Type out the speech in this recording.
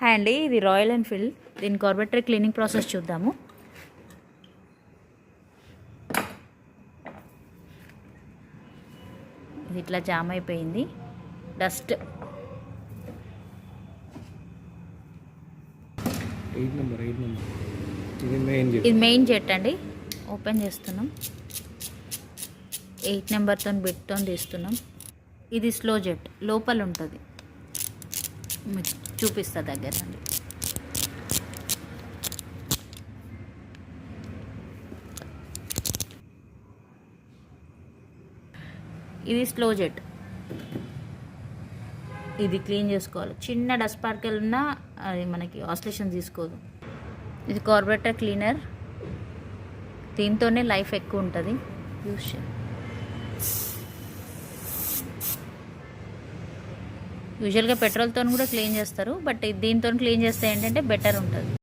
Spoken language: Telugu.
హాయ్ అండి, ఇది రాయల్ ఎన్ఫీల్డ్. దీని కార్బొరేటర్ క్లీనింగ్ ప్రాసెస్ చూద్దాము. ఇది ఇట్లా జామ్ అయిపోయింది, డస్ట్. 8 నెంబర్ ఇది మెయిన్ జెట్ అండి. ఓపెన్ చేస్తున్నాం. 8 నెంబర్తో బిట్తో తీస్తున్నాం. ఇది స్లో జెట్, లోపల ఉంటుంది. చూపిస్తా దగ్గర నుండి. ఇది స్లో జెట్. ఇది క్లీన్ చేసుకోవాలి. చిన్న డస్ట్ పార్టికల్ ఉన్నా అది మనకి ఆసిలేషన్ తీసుకోదు. ఇది కార్బొరేటర్ క్లీనర్. దీంతోనే లైఫ్ ఎక్కువ ఉంటుంది. యూస్ చేయాలి. యూజువల్గా పెట్రోల్తో కూడా క్లీన్ చేస్తారు, బట్ దీంతో క్లీన్ చేస్తే ఏంటంటే బెటర్ ఉంటుంది.